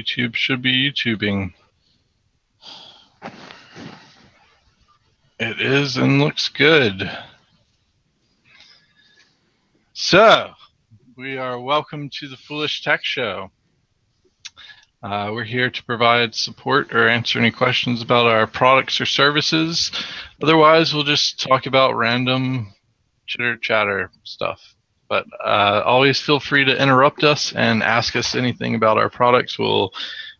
YouTube should be YouTubing. It is and looks good. So, we are welcome to the Foolish Tech Show. We're here to provide support or answer any questions about our products or services. Otherwise, we'll just talk about random chitter-chatter stuff. But always feel free to interrupt us and ask us anything about our products. We'll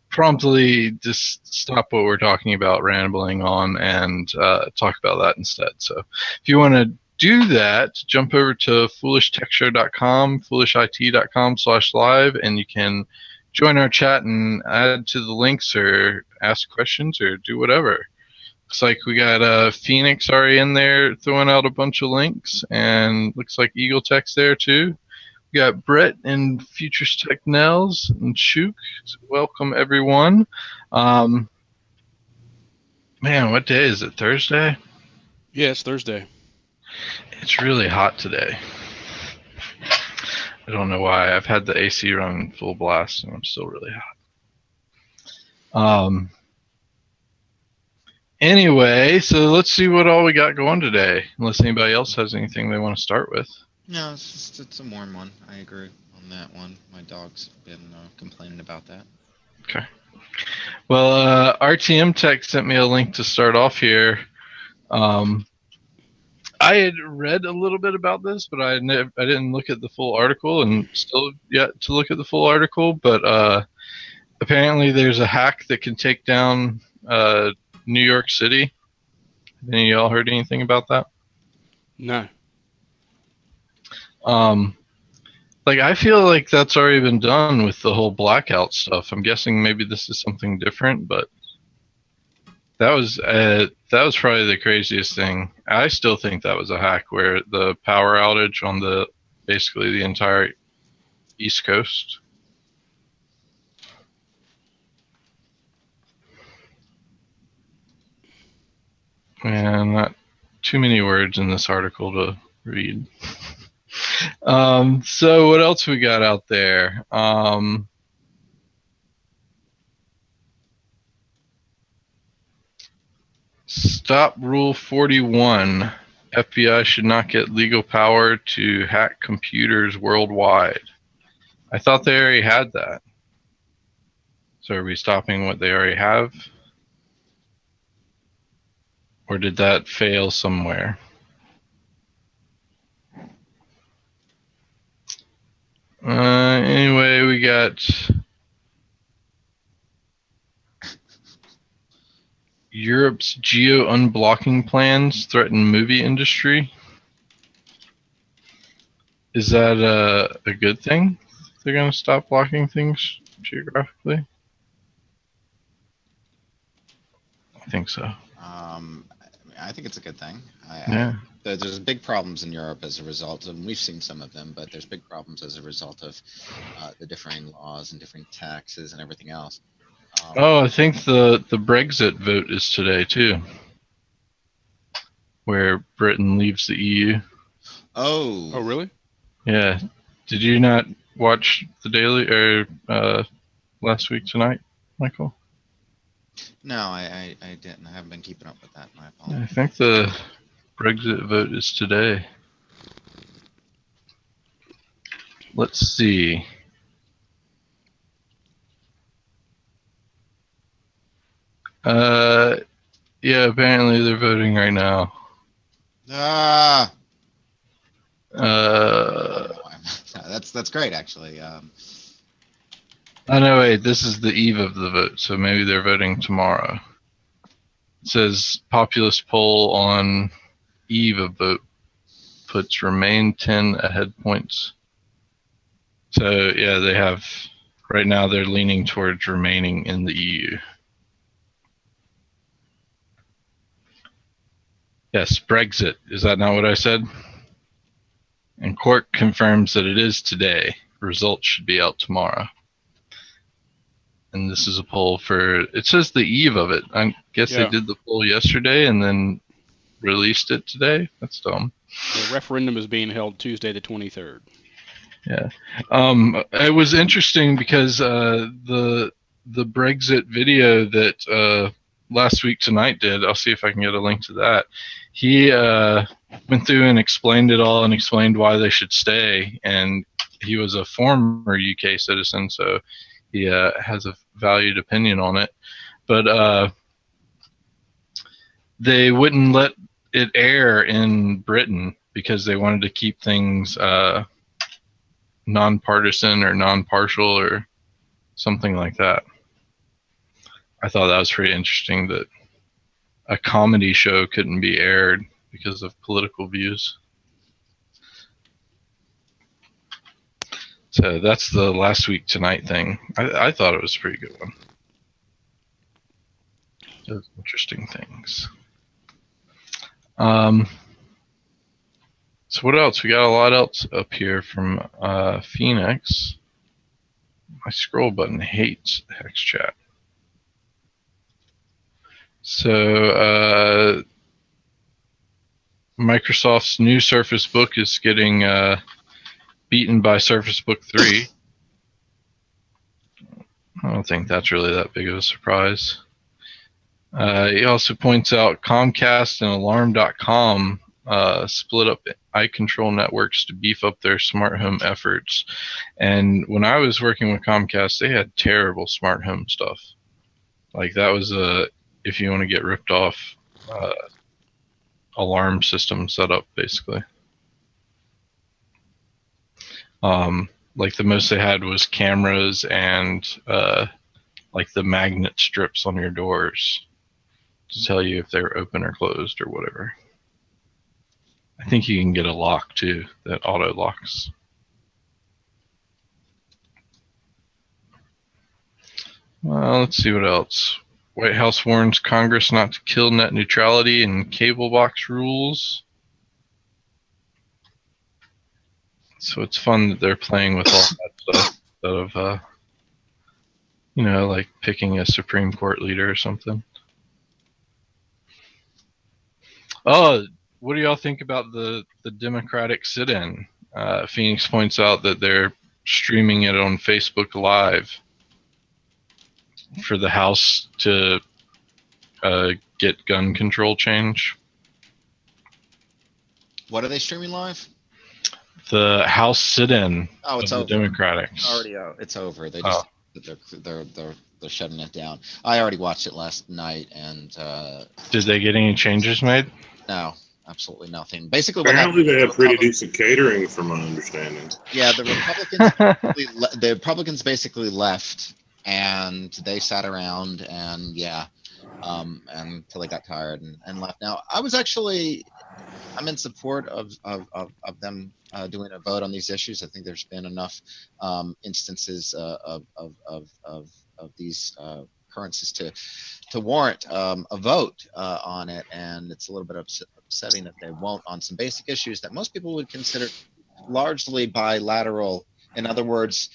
promptly just stop what we're talking about rambling on and talk about that instead. So if you want to do that, jump over to foolishtechshow.com, foolishit.com/live, and you can join our chat and add to the links or ask questions or do whatever. Looks like we got Phoenix already in there throwing out a bunch of links, and looks like Eagle Tech's there too. We got Brett and Futures Tech Nels and Shook. So welcome everyone. Man, what day is it? Thursday? Yeah, it's Thursday. It's really hot today. I don't know why. I've had the AC run full blast and I'm still really hot. Anyway, so let's see what all we got going today. Unless anybody else has anything they want to start with. No, it's a warm one. I agree on that one. My dog's been complaining about that. Okay. Well, RTM Tech sent me a link to start off here. I had read a little bit about this, but I didn't look at the full article, and still yet to look at the full article. But apparently, there's a hack that can take down New York City. Have any of y'all heard anything about that? No. Like, I feel like that's already been done with the whole blackout stuff. I'm guessing maybe this is something different, but that was probably the craziest thing. I still think that was a hack, where the power outage on basically the entire East Coast. And not too many words in this article to read. So what else we got out there? Stop Rule 41. FBI should not get legal power to hack computers worldwide. I thought they already had that. So are we stopping what they already have? Or did that fail somewhere? Anyway, we got Europe's geo-unblocking plans threaten movie industry. Is that a good thing? They're going to stop blocking things geographically? I think so. I think it's a good thing. There's big problems in Europe as a result, and we've seen some of them, but there's big problems as a result of the differing laws and different taxes and everything else. I think the Brexit vote is today too, where Britain leaves the EU. Oh, really? Yeah. Did you not watch the Daily or last week tonight, Michael? No, I didn't. I haven't been keeping up with that. My apologies. I think the Brexit vote is today. Let's see. Yeah, apparently they're voting right now. That's great, actually. Oh no, wait, this is the eve of the vote, so maybe they're voting tomorrow. It says populist poll on eve of vote puts Remain 10 ahead points. So yeah, they have, right now they're leaning towards remaining in the EU. Yes, Brexit. Is that not what I said? And court confirms that it is today. Results should be out tomorrow. And this is a poll for, it says the eve of it. I guess they did the poll yesterday and then released it today. That's dumb. The referendum is being held Tuesday the 23rd. Yeah. It was interesting because the the Brexit video that Last Week Tonight did. I'll see if I can get a link to that. He went through and explained it all and explained why they should stay. And he was a former UK citizen, so he has a valued opinion on it. But they wouldn't let it air in Britain because they wanted to keep things nonpartisan or non-partial or something like that. I thought that was pretty interesting that a comedy show couldn't be aired because of political views. So that's the Last Week Tonight thing. I thought it was a pretty good one. Those interesting things. So what else? We got a lot else up here from Phoenix. My scroll button hates Hex Chat. So Microsoft's new Surface Book is getting beaten by Surface Book 3. I don't think that's really that big of a surprise. He also points out Comcast and Alarm.com split up iControl networks to beef up their smart home efforts. And when I was working with Comcast, they had terrible smart home stuff. Like that was if you want to get ripped off, alarm system setup basically. Like the most they had was cameras and like the magnet strips on your doors to tell you if they were open or closed or whatever. I think you can get a lock too that auto locks. Well, let's see what else. White House warns Congress not to kill net neutrality and cable box rules. So it's fun that they're playing with all that stuff instead of, like picking a Supreme Court leader or something. Oh, what do y'all think about the Democratic sit-in? Phoenix points out that they're streaming it on Facebook Live for the House to get gun control change. What are they streaming live? The House sit-in it's of the over. Democrats. Already out. It's over. They just they're shutting it down. I already watched it last night, and did they get any changes made? No, absolutely nothing. Basically, apparently they have pretty decent catering, from my understanding. Yeah, the Republicans basically left, and they sat around and until they got tired and left. Now, I'm in support of them doing a vote on these issues. I think there's been enough instances of these occurrences to warrant a vote on it, and it's a little bit upsetting that they won't on some basic issues that most people would consider largely bilateral. In other words,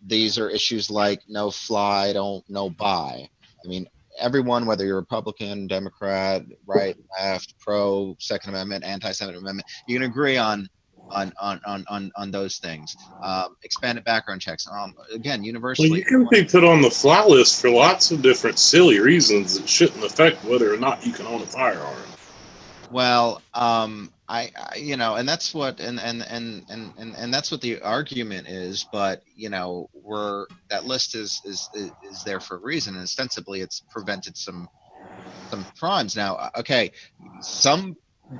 these are issues like no fly, no buy. I mean, everyone, whether you're Republican, Democrat, right, left, pro Second Amendment, anti-Second Amendment, you can agree on those things. Expanded background checks. Again, universally. Well, you can be put on the fly list for lots of different silly reasons that shouldn't affect whether or not you can own a firearm. Well, and that's what and that's what the argument is. But that list is there for a reason, and ostensibly it's prevented some crimes. Now, okay, some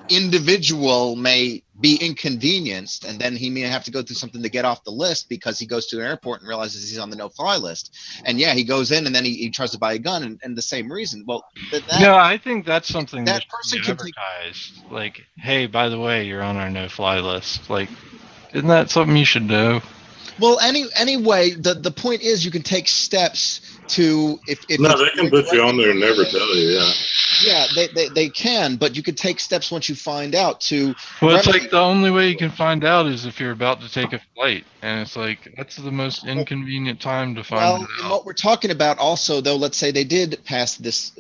individual may be inconvenienced, and then he may have to go through something to get off the list because he goes to an airport and realizes he's on the no-fly list. And he goes in, and then he tries to buy a gun, and the same reason. Well, I think that's something that person can advertised. Like, hey, by the way, you're on our no-fly list. Like, isn't that something you should know? Well, anyway, the point is you can take steps to if no, they can put you on there and never tell you. Yeah, they can, but you could take steps once you find out to. Well, it's like the only way you can find out is if you're about to take a flight, and it's like that's the most inconvenient time to find out. Well, what we're talking about also, though, let's say they did pass this,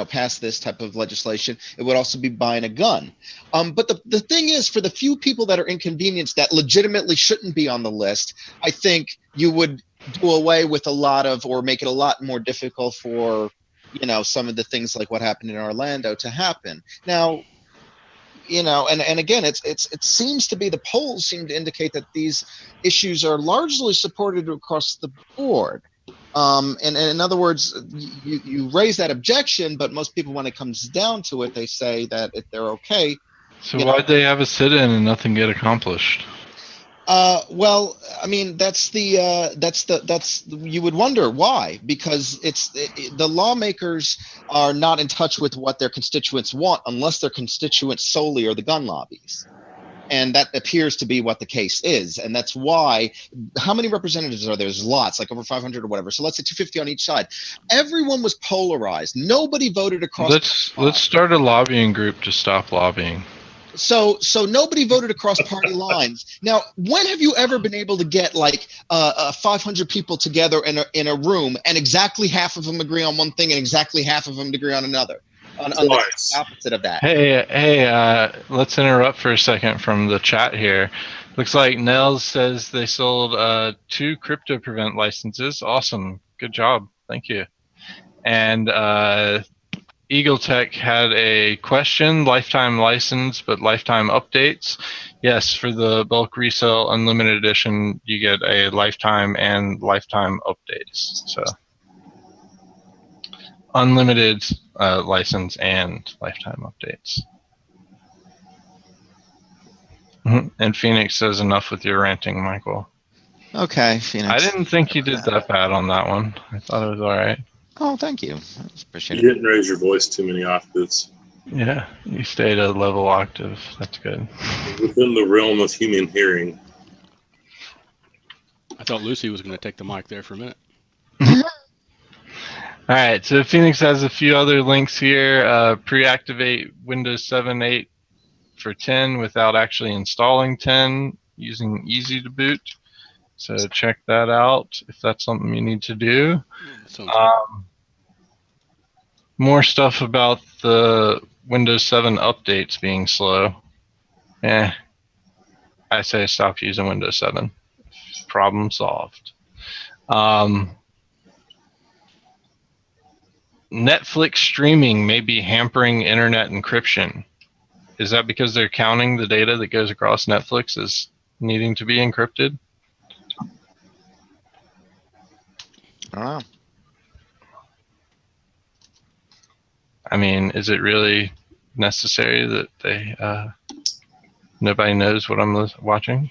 pass this type of legislation, it would also be buying a gun. But the thing is, for the few people that are inconvenienced that legitimately shouldn't be on the list, I think you would do away with a lot of, or make it a lot more difficult for, some of the things like what happened in Orlando to happen. Now, and again, it seems to be, the polls seem to indicate that these issues are largely supported across the board. And in other words, you raise that objection, but most people, when it comes down to it, they say that if they're okay. So why'd they have a sit-in and nothing get accomplished? Well, I mean, that's you would wonder why, because the lawmakers are not in touch with what their constituents want, unless their constituents solely are the gun lobbies. And that appears to be what the case is. And that's why, how many representatives are there? There's lots, like over 500 or whatever. So let's say 250 on each side. Everyone was polarized. Nobody voted across. Let's start a lobbying group to stop lobbying. So nobody voted across party lines. Now, when have you ever been able to get like 500 people together in a room, and exactly half of them agree on one thing and exactly half of them agree on another? On the opposite of that. Hey, let's interrupt for a second from the chat here. Looks like Nels says they sold 2 crypto prevent licenses. Awesome. Good job. Thank you. And Eagle Tech had a question, lifetime license, but lifetime updates. Yes, for the bulk resale unlimited edition, you get a lifetime and lifetime updates. So unlimited license and lifetime updates. And Phoenix says, enough with your ranting, Michael. Okay, Phoenix. I didn't think you did that bad on that one. I thought it was all right. Oh, thank you. I appreciate it. You didn't raise your voice too many octaves. Yeah, you stayed a level octave. That's good. Within the realm of human hearing. I thought Lucy was going to take the mic there for a minute. All right, so Phoenix has a few other links here. Pre-activate Windows 7 8 for 10 without actually installing 10 using Easy to Boot. So check that out if that's something you need to do. More stuff about the Windows 7 updates being slow. I say stop using Windows 7. Problem solved. Netflix streaming may be hampering internet encryption. Is that because they're counting the data that goes across Netflix as needing to be encrypted? I don't know. I mean, is it really necessary that they nobody knows what I'm watching?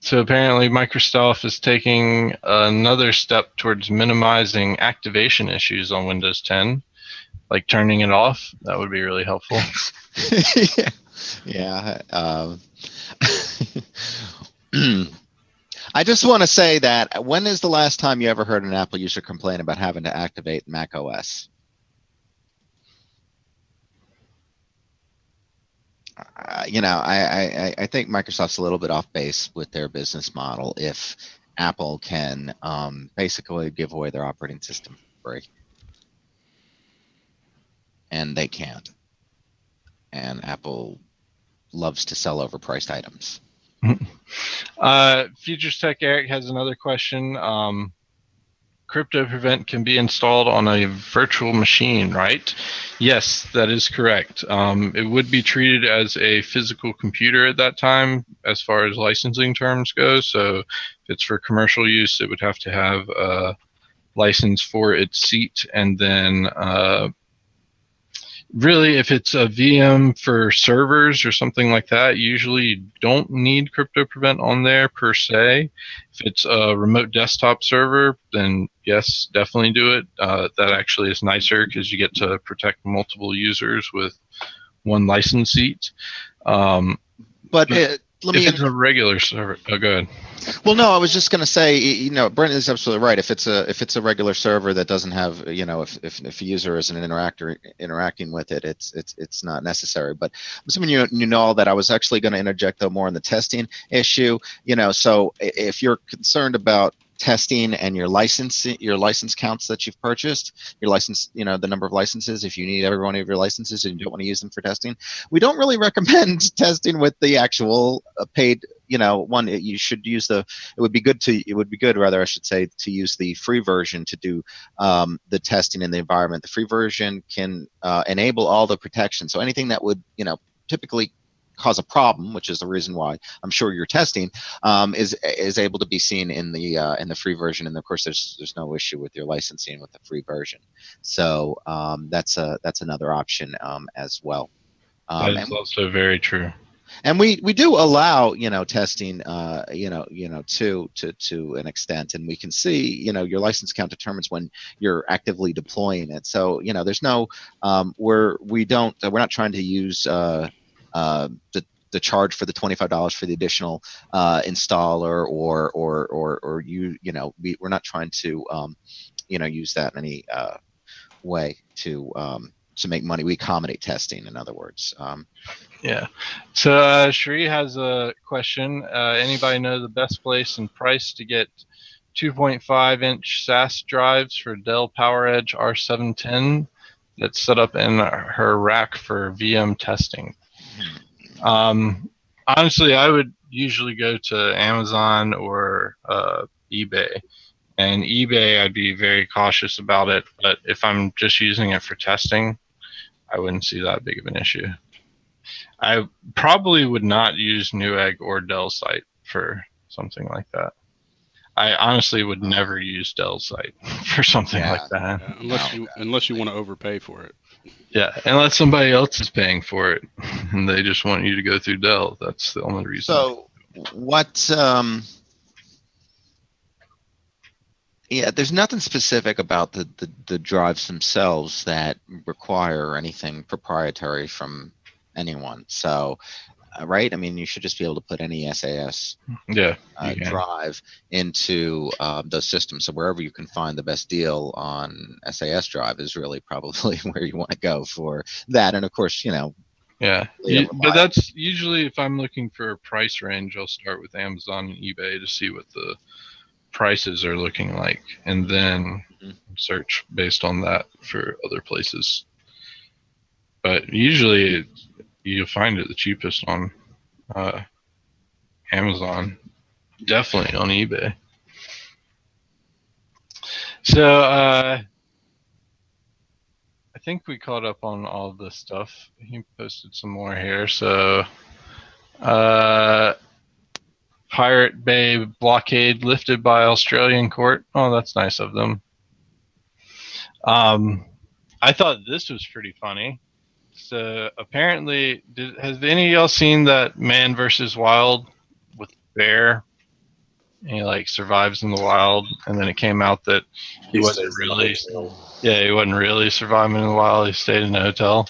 So apparently Microsoft is taking another step towards minimizing activation issues on Windows 10, like turning it off. That would be really helpful. Yeah. I just want to say that, when is the last time you ever heard an Apple user complain about having to activate Mac OS? I think Microsoft's a little bit off base with their business model if Apple can basically give away their operating system for free. And they can't. And Apple loves to sell overpriced items. Futures Tech Eric has another question. Crypto Prevent can be installed on a virtual machine, right? Yes, that is correct. It would be treated as a physical computer at that time as far as licensing terms go. So if it's for commercial use, it would have to have a license for its seat, and then really, if it's a VM for servers or something like that, usually you don't need Crypto Prevent on there per se. If it's a remote desktop server, then yes, definitely do it. That actually is nicer because you get to protect multiple users with one license seat. But if it's a regular server, oh, go ahead. Well, no, I was just going to say, Brent is absolutely right. If it's a regular server that doesn't have, if a user isn't interacting with it, it's not necessary. But I'm assuming you know that I was actually going to interject though more on the testing issue. So if you're concerned about testing and your license counts that you've purchased, your license, the number of licenses. If you need every one of your licenses and you don't want to use them for testing, we don't really recommend testing with the actual paid, one. You should use it would be good rather, I should say, to use the free version to do the testing in the environment. The free version can enable all the protection. So anything that would, typically cause a problem, which is the reason why I'm sure you're testing, is able to be seen in the free version. And of course, there's no issue with your licensing with the free version. So that's another option as well. That is also very true. And we do allow testing to an extent, and we can see your license count determines when you're actively deploying it. So there's no we're not trying to use the charge for the $25 for the additional installer or we're not trying to use that in any way to make money. We accommodate testing, in other words. Yeah. So Sheree has a question. Anybody know the best place and price to get 2.5-inch SAS drives for Dell PowerEdge R710 that's set up in her rack for VM testing? Honestly, I would usually go to Amazon or eBay. And eBay, I'd be very cautious about it. But if I'm just using it for testing, I wouldn't see that big of an issue. I probably would not use Newegg or Dell's site for something like that. I honestly would never use Dell's site for something like that. Yeah, unless you want to overpay for it. Yeah, unless somebody else is paying for it and they just want you to go through Dell. That's the only reason. So what there's nothing specific about the drives themselves that require anything proprietary from anyone. So right, I mean, you should just be able to put any SAS drive into those systems. So wherever you can find the best deal on SAS drive is really probably where you want to go for that. And of course, yeah, but that's usually, if I'm looking for a price range, I'll start with Amazon and eBay to see what the prices are looking like, and then search based on that for other places. But usually you'll find it the cheapest on Amazon, definitely on eBay. So I think we caught up on all of this stuff. He posted some more here. So Pirate Bay blockade lifted by Australian court. Oh, that's nice of them. I thought this was pretty funny. So apparently, has any of y'all seen that Man vs. Wild with bear? And he survives in the wild, and then it came out that he wasn't really surviving in the wild. He stayed in a hotel.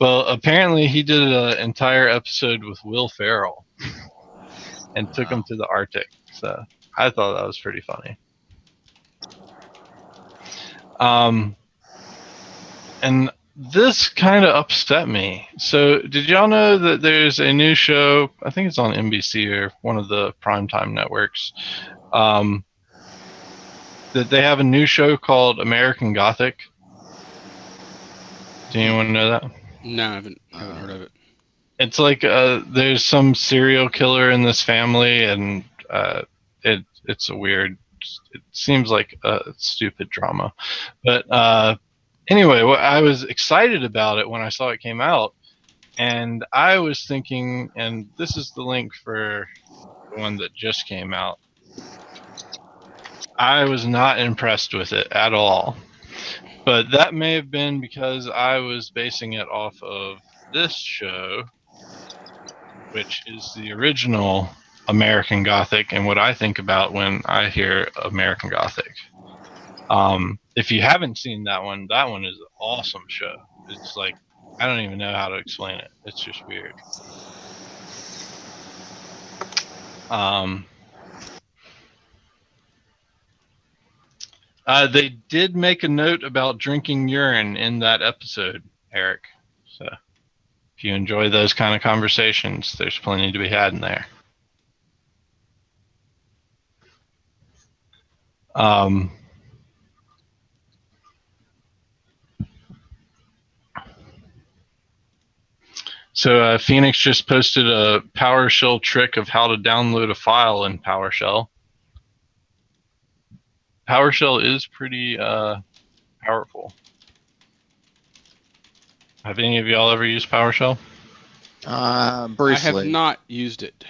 Well, apparently he did an entire episode with Will Ferrell and took him to the Arctic. So I thought that was pretty funny. And this kind of upset me. So did y'all know that there's a new show, I think it's on NBC or one of the primetime networks, that they have a new show called American Gothic? Do anyone know that? No, I haven't heard of it. It's like there's some serial killer in this family, and it's a weird, it seems like a stupid drama. But anyway, I was excited about it when I saw it came out, and I was thinking, and this is the link for the one that just came out. I was not impressed with it at all. But that may have been because I was basing it off of this show, which is the original American Gothic, and what I think about when I hear American Gothic. If you haven't seen that one is an awesome show. It's like, I don't even know how to explain it. It's just weird. They did make a note about drinking urine in that episode, Eric. So if you enjoy those kind of conversations, there's plenty to be had in there. Um, so Phoenix just posted a PowerShell trick of how to download a file in PowerShell. PowerShell is pretty powerful. Have any of y'all ever used PowerShell? Briefly. I have not used it.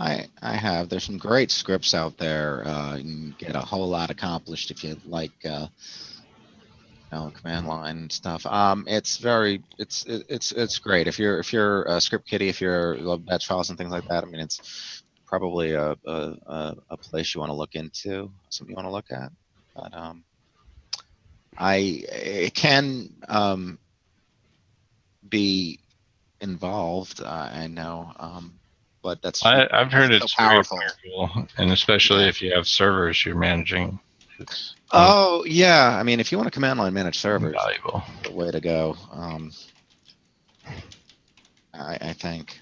I have. There's some great scripts out there. You can get a whole lot accomplished if you like, command line stuff. It's great if you're a script kiddie, if you're love batch files and things like that. I mean, it's probably a place you want to look into, something you want to look at. But it can be involved. I know. But that's I've heard so it's powerful. very powerful, and especially if you have servers you're managing. It's Oh yeah, I mean, if you want a command line managed servers, valuable. the way to go. I think,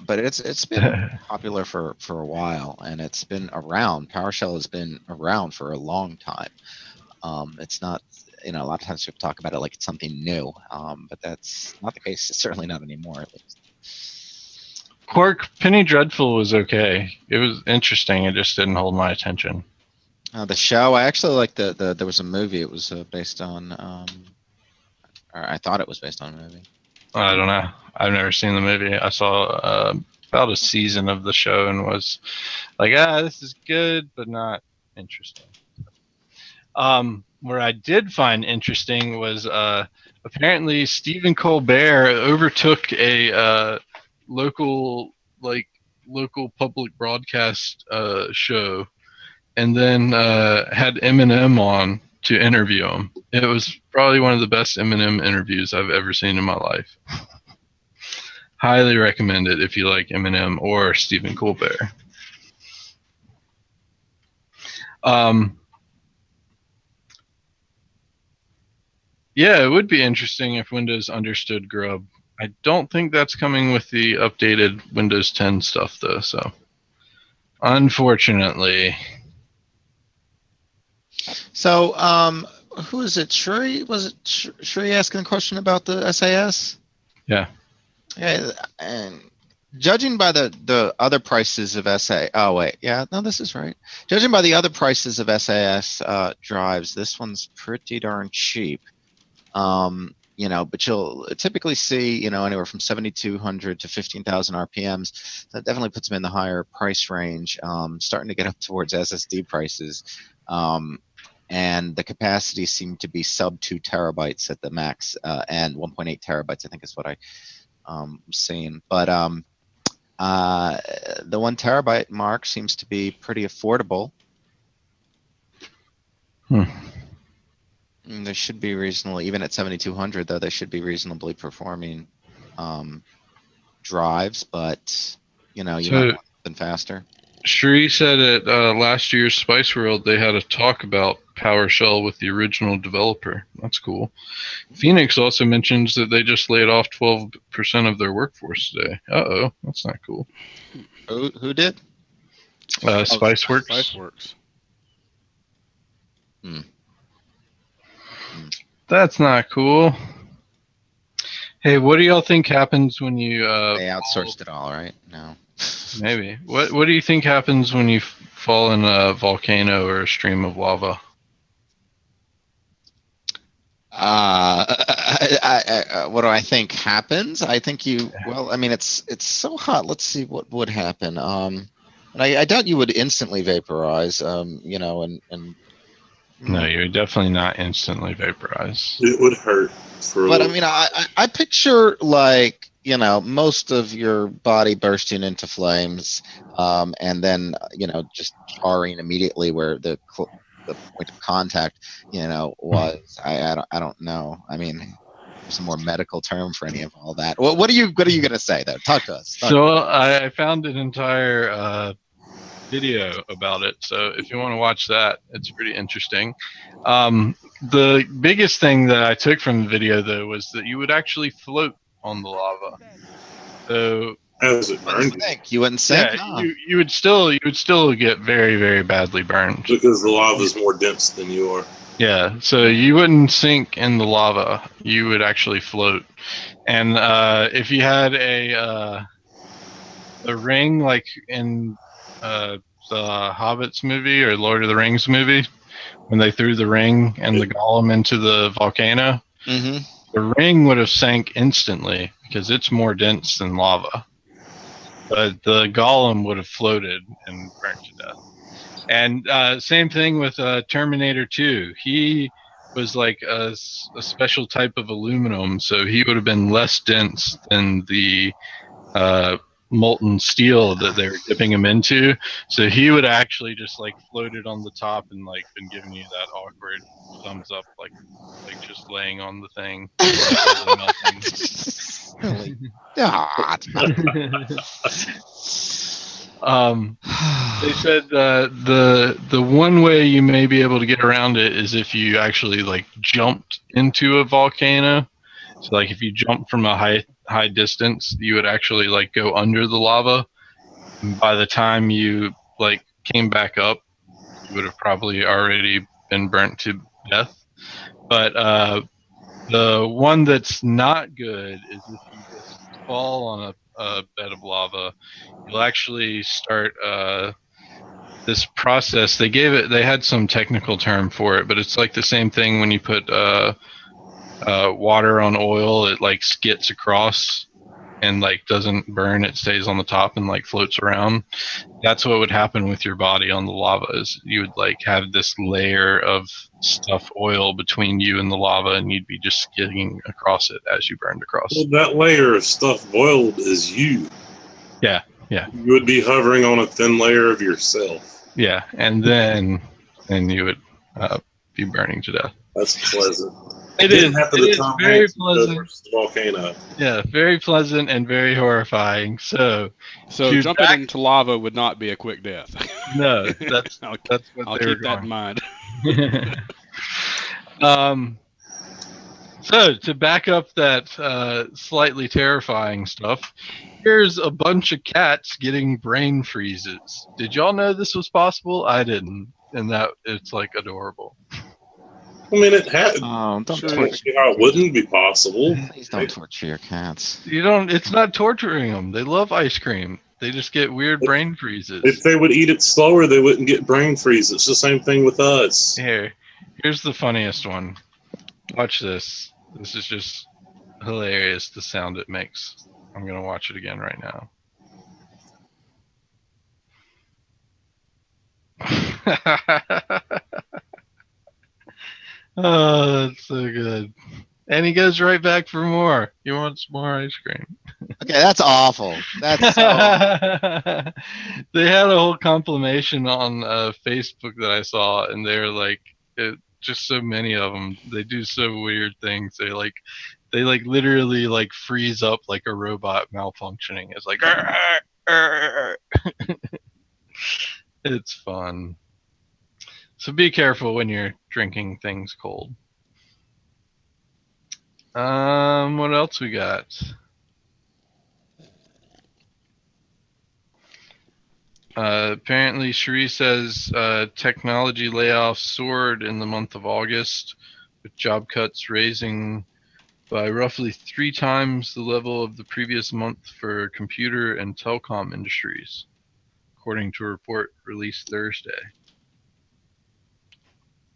but it's been popular for a while, and it's been around. PowerShell has been around for a long time. It's not, a lot of times people talk about it like it's something new, but that's not the case. It's certainly not anymore, at least. Quark Penny Dreadful was okay. It was interesting. It just didn't hold my attention. The show, I actually like there was a movie. It was based on, or I thought it was based on a movie. I don't know. I've never seen the movie. I saw about a season of the show and was like, this is good, but not interesting. Where I did find interesting was apparently Stephen Colbert overtook a local public broadcast show, and then had Eminem on to interview him. It was probably one of the best Eminem interviews I've ever seen in my life. Highly recommend it if you like Eminem or Stephen Colbert. Yeah, it would be interesting if Windows understood Grub. I don't think that's coming with the updated Windows 10 stuff, though, so unfortunately. So, who is it? Shuri? Was it Shuri asking a question about the SAS? Yeah. Yeah, and judging by the other prices of SAS, oh wait, yeah, no, this is right. Judging by the other prices of SAS drives, this one's pretty darn cheap. But you'll typically see, anywhere from 7,200 to 15,000 RPMs. That definitely puts them in the higher price range, starting to get up towards SSD prices. And the capacity seemed to be sub 2 terabytes at the max, and 1.8 terabytes, I think is what I was seeing. But the 1 terabyte mark seems to be pretty affordable. They should be reasonably, even at 7,200, though, they should be reasonably performing drives, but you might want something faster. Sheree said at last year's Spice World they had a talk about PowerShell with the original developer. That's cool. Phoenix also mentions that they just laid off 12% of their workforce today. Uh-oh, that's not cool. Who did? Spiceworks. Spiceworks. That's not cool. Hey, what do y'all think happens when you they outsourced it all, right? No. Maybe. What do you think happens when you fall in a volcano or a stream of lava? What do I think happens? I think it's so hot. Let's see what would happen. And I doubt you would instantly vaporize, and No, you're definitely not instantly vaporized. It would hurt. But I mean, I picture most of your body bursting into flames, and then just charring immediately where the point of contact was. I don't know. I mean, there's a more medical term for any of all that. What are you gonna say though? Talk to us. I found an entire video about it, so if you want to watch that, it's pretty interesting. The biggest thing that I took from the video, though, was that you would actually float on the lava. So As it burned you. You wouldn't sink? Yeah, No. you would still get very, very badly burned. Because the lava is more dense than you are. Yeah, so you wouldn't sink in the lava. You would actually float. And if you had a ring like in the Hobbits movie or Lord of the Rings movie, when they threw the ring and the golem into the volcano, Mm-hmm. the ring would have sank instantly because it's more dense than lava. But the golem would have floated and burnt to death. And same thing with Terminator 2. He was like a special type of aluminum, so he would have been less dense than the molten steel that they were dipping him into. So he would actually just like floated on the top and like been giving you that awkward thumbs up, like just laying on the thing, slowly melting. They said the one way you may be able to get around it is if you actually like jumped into a volcano. So like if you jump from a high distance, you would actually like go under the lava. And by the time you like came back up, you would have probably already been burnt to death. But the one that's not good is if you just fall on a bed of lava, you'll actually start this process. They had some technical term for it, but it's like the same thing when you put water on oil. It like skids across and like doesn't burn. It stays on the top and like floats around. That's what would happen with your body on the lava. Is you would like have this layer of stuff, oil between you and the lava, and you'd be just skidding across it as you burned across. Well, that layer of stuff boiled is you. Yeah. You would be hovering on a thin layer of yourself. Yeah, and then you would be burning to death. That's pleasant. It didn't is. happen It to is Tom very Hanks pleasant. versus the volcano. Yeah, very pleasant and very horrifying. So jumping into lava would not be a quick death. No, that's what I'll they were keep that in going. mind. So to back up that slightly terrifying stuff, here's a bunch of cats getting brain freezes. Did y'all know this was possible? I didn't, and that it's like adorable. I mean, it had. Oh, don't I don't see how it wouldn't be possible. Please don't torture your cats. You don't. It's not torturing them. They love ice cream. They just get weird brain freezes. If they would eat it slower, they wouldn't get brain freeze. It's the same thing with us. Here's the funniest one. Watch this. This is just hilarious, the sound it makes. I'm going to watch it again right now. Oh, that's so good. And he goes right back for more. He wants more ice cream. Okay, that's awful. That's so... They had a whole compilation on Facebook that I saw, and they're like, just so many of them. They do so weird things. They literally like freeze up like a robot malfunctioning. It's like, it's fun. So be careful when you're drinking things cold. What else we got? Apparently, Cherie says technology layoffs soared in the month of August, with job cuts raising by roughly 3 times the level of the previous month for computer and telecom industries, according to a report released Thursday.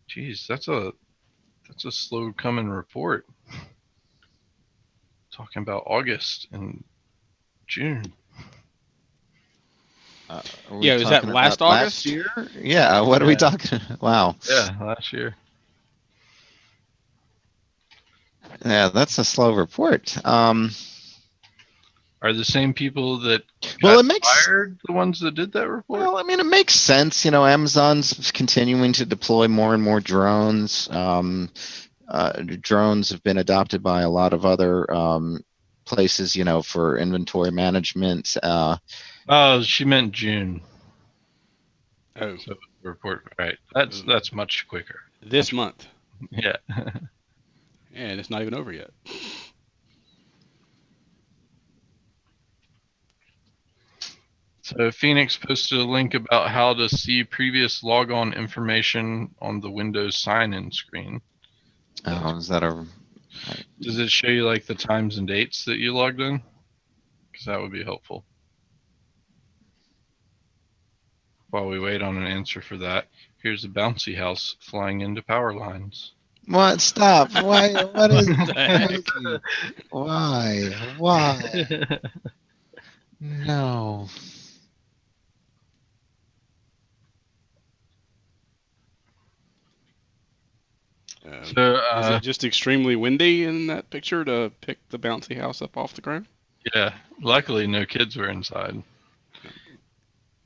Jeez, that's a slow coming report. Talking about August and June. Was that last August? Last year? Yeah, what are we talking about? Wow. Yeah, last year. Yeah, that's a slow report. Are the same people that fired the ones that did that report? Well, I mean, it makes sense. Amazon's continuing to deploy more and more drones. Drones have been adopted by a lot of other places, for inventory management. Oh, she meant June. Oh, so the report, right? That's much quicker. This month. Yeah. And it's not even over yet. So Phoenix posted a link about how to see previous logon information on the Windows sign-in screen. Oh, is that a... Does it show you like the times and dates that you logged in? Because that would be helpful. While we wait on an answer for that, here's a bouncy house flying into power lines. What? Stop. Why? What is crazy? Why? Why? No. Is it just extremely windy in that picture to pick the bouncy house up off the ground? Yeah, luckily no kids were inside.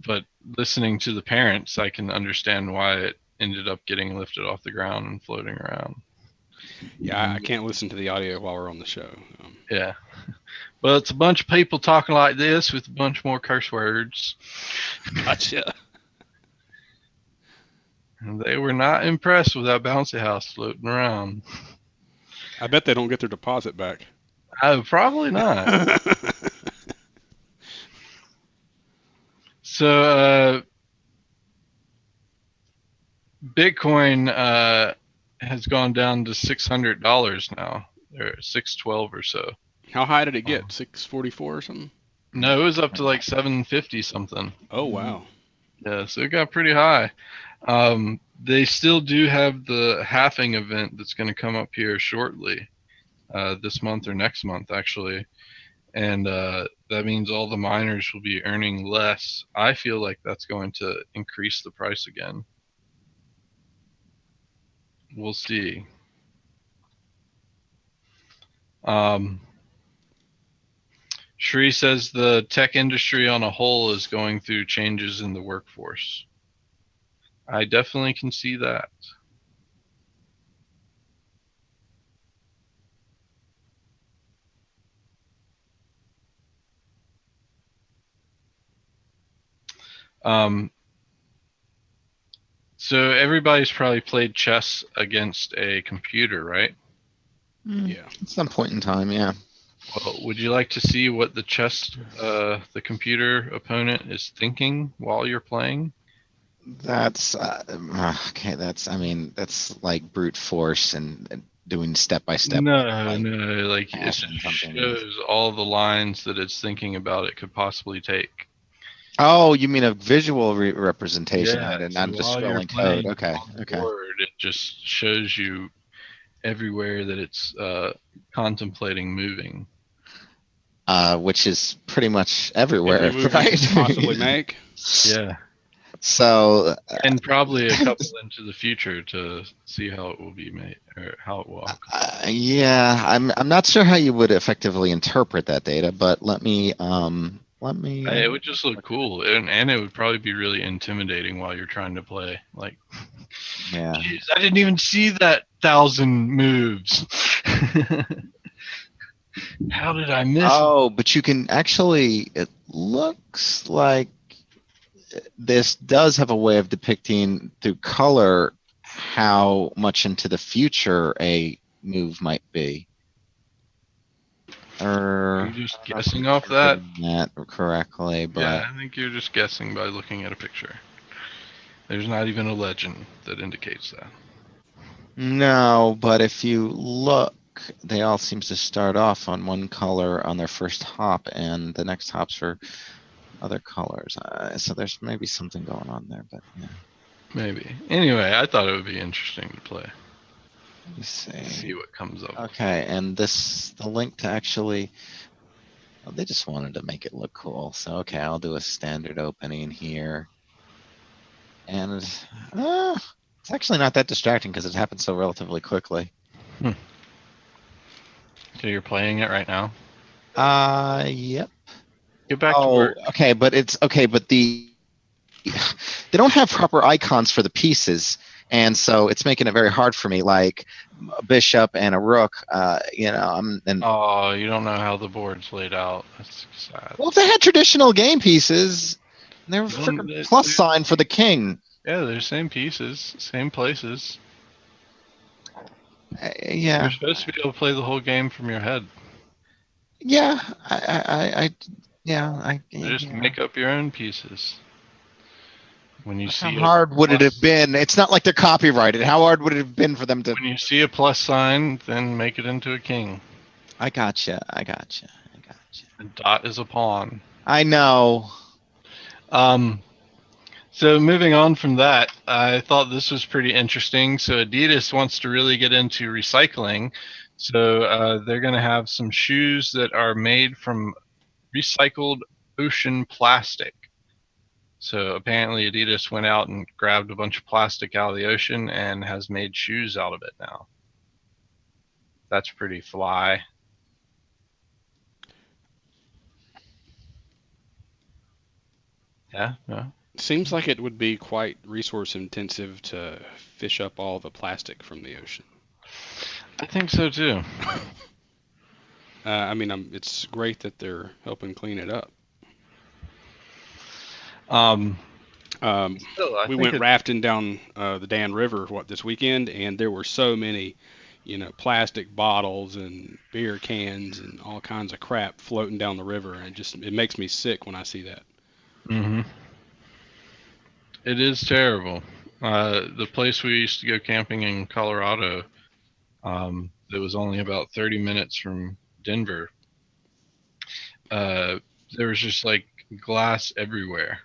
But listening to the parents, I can understand why it ended up getting lifted off the ground and floating around. Yeah, I can't listen to the audio while we're on the show. Yeah. Well, it's a bunch of people talking like this with a bunch more curse words. Gotcha. And they were not impressed with that bouncy house floating around. I bet they don't get their deposit back. Oh, probably not. So, Bitcoin has gone down to $600 now, or $612 or so. How high did it get? 644 or something? No, it was up to like 750 something. Oh wow. Yeah, so it got pretty high. They still do have the halving event that's going to come up here shortly, this month or next month actually, and that means all the miners will be earning less. I feel like that's going to increase the price again. We'll see. Shree says the tech industry on a whole is going through changes in the workforce. I definitely can see that. So everybody's probably played chess against a computer, right? Yeah. At some point in time, yeah. Well, would you like to see what the the computer opponent is thinking while you're playing? That's okay. That's like brute force and doing step by step. No, like it just shows all the lines that it's thinking about it could possibly take. Oh, you mean a visual representation, Yeah, not just scrolling code. Okay, okay. It just shows you everywhere that it's contemplating moving. Which is pretty much everywhere, Every move right? you could possibly make. Yeah. So and probably a couple into the future to see how it will be made or how it will. Yeah, I'm not sure how you would effectively interpret that data, but let me. It would just look cool, and it would probably be really intimidating while you're trying to play. Like, yeah, geez, I didn't even see that 1,000 moves. How did I miss? Oh, but you can actually. It looks like this does have a way of depicting through color how much into the future a move might be. Are you just guessing off that? Correctly, but yeah, I think you're just guessing by looking at a picture. There's not even a legend that indicates that. No, but if you look, they all seem to start off on one color on their first hop, and the next hops for other colors. So there's maybe something going on there, but yeah. Maybe. Anyway, I thought it would be interesting to play. Let me see what comes up. Okay, and the link to actually, well, they just wanted to make it look cool. So okay, I'll do a standard opening here, and it's actually not that distracting because it happens so relatively quickly. So you're playing it right now? Yep. Get back to work. Okay, but they don't have proper icons for the pieces, and so it's making it very hard for me. Like a bishop and a rook, oh, you don't know how the board's laid out. That's sad. Well, if they had traditional game pieces, they were freaking plus sign for the king. Yeah, they're same pieces, same places. Yeah. You're supposed to be able to play the whole game from your head. Yeah, I Just make up your own pieces. When you see how hard would it have been? It's not like they're copyrighted. How hard would it have been for them to? When you see a plus sign, then make it into a king. I gotcha. A dot is a pawn. I know. So moving on from that, I thought this was pretty interesting. So Adidas wants to really get into recycling. So they're going to have some shoes that are made from recycled ocean plastic. So apparently Adidas went out and grabbed a bunch of plastic out of the ocean and has made shoes out of it now. That's pretty fly. Yeah, no. Seems like it would be quite resource intensive to fish up all the plastic from the ocean. I think so too. I mean, it's great that they're helping clean it up. We went rafting down the Dan River this weekend, and there were so many, plastic bottles and beer cans and all kinds of crap floating down the river, and it makes me sick when I see that. Mm-hmm. It is terrible. The place we used to go camping in Colorado, it was only about 30 minutes from Denver. There was just like glass everywhere.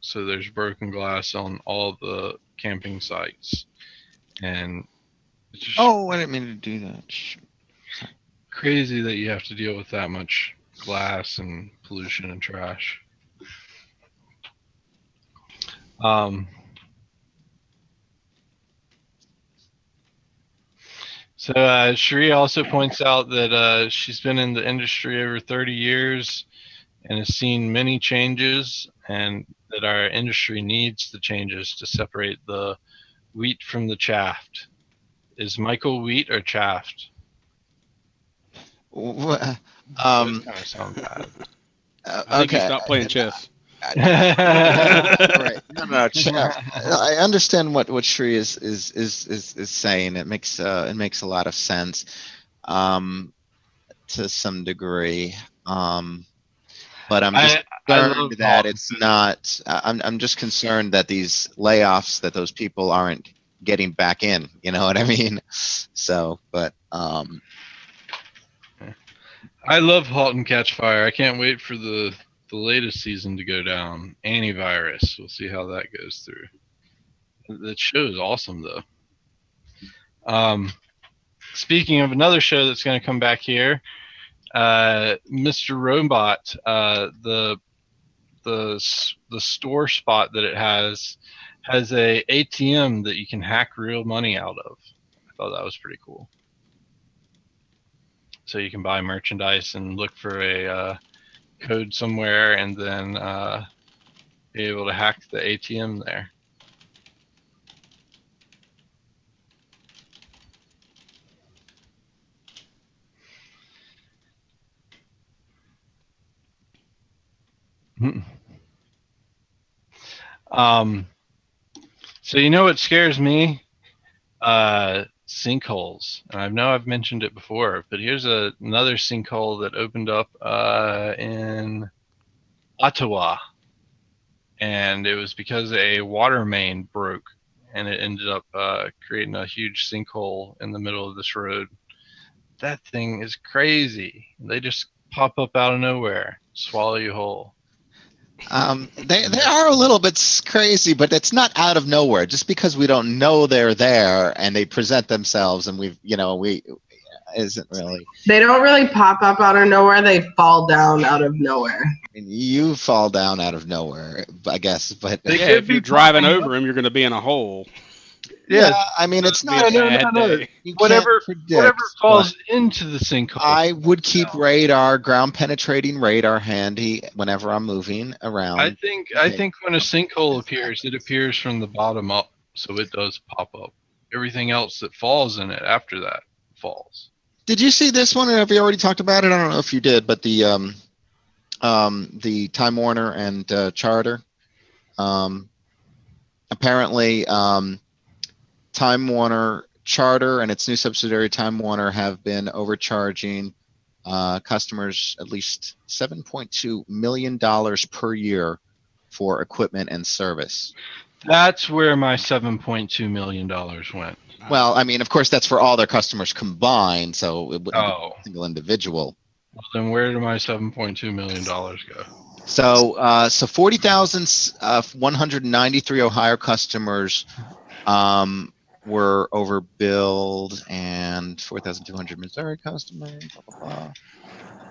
So there's broken glass on all the camping sites. And it's just I didn't mean to do that. Crazy that you have to deal with that much glass and pollution and trash. So Sheree also points out that she's been in the industry over 30 years and has seen many changes, and that our industry needs the changes to separate the wheat from the chaff. Is Michael wheat or chaff? Kind of sound bad. I think you stopped playing chess. Right. No, I understand what Sri is saying. It makes a lot of sense, to some degree. But I'm just concerned that it's not. I'm just concerned that these layoffs, that those people aren't getting back in. You know what I mean? So, but I love *Halt and Catch Fire*. I can't wait for the latest season to go down. Antivirus. We'll see how that goes through. That show is awesome, though. Speaking of another show that's going to come back here, Mr. Robot, the store spot that it has a ATM that you can hack real money out of. I thought that was pretty cool. So you can buy merchandise and look for a code somewhere, and then be able to hack the ATM there. So what scares me? Sinkholes. And I know I've mentioned it before, but here's another sinkhole that opened up in Ottawa. And it was because a water main broke, and it ended up creating a huge sinkhole in the middle of this road. That thing is crazy. They just pop up out of nowhere, swallow you whole. They are a little bit crazy, but it's not out of nowhere. Just because we don't know they're there and they present themselves, and we isn't really. They don't really pop up out of nowhere. They fall down out of nowhere. I mean, you fall down out of nowhere, I guess. But if you're driving over them, you're going to be in a hole. Yeah, I mean, it's not no. Whatever falls into the sinkhole. I would keep ground penetrating radar handy whenever I'm moving around. I think when a sinkhole appears, it appears from the bottom up, so it does pop up. Everything else that falls in it after that falls. Did you see this one? Or have you already talked about it? I don't know if you did, but the Time Warner and Charter. Apparently, Time Warner Charter and its new subsidiary Time Warner have been overcharging customers at least $7.2 million per year for equipment and service. That's where my $7.2 million went. Well, I mean, of course, that's for all their customers combined, so it wouldn't be Oh. a single individual. Well, then where did my $7.2 million go? So 40,193 Ohio customers were overbilled, and 4,200 Missouri customers, blah, blah, blah.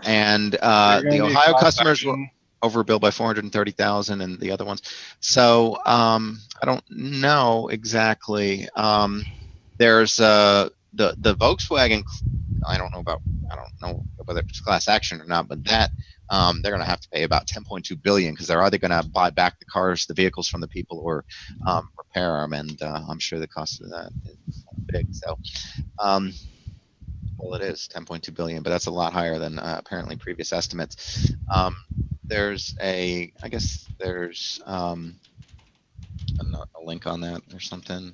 And the Ohio customers were overbilled by 430,000, and the other ones. So I don't know exactly. There's the Volkswagen. I don't know whether it's class action or not, but that they're going to have to pay about 10.2 billion because they're either going to buy back the vehicles from the people, or repair them, and I'm sure the cost of that is big. So, well, it is 10.2 billion, but that's a lot higher than apparently previous estimates. There's a link on that or something.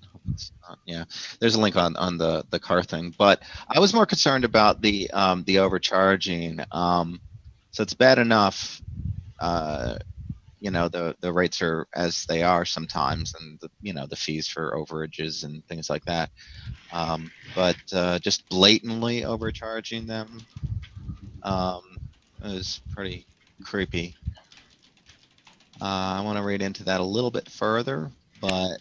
Yeah, there's a link on the car thing, but I was more concerned about the overcharging. So it's bad enough, the rates are as they are sometimes, and the fees for overages and things like that. But just blatantly overcharging them is pretty creepy. I want to read into that a little bit further, but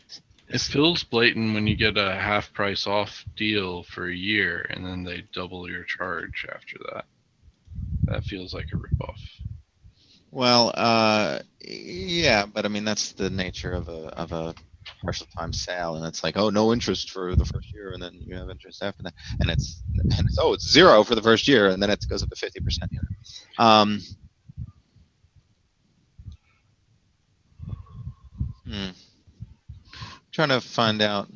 it feels blatant when you get a half price off deal for a year and then they double your charge after that. That feels like a ripoff. Well, yeah, but I mean that's the nature of a partial time sale, and it's like, oh, no interest for the first year, and then you have interest after that, and it's zero for the first year, and then it goes up to 50%. Trying to find out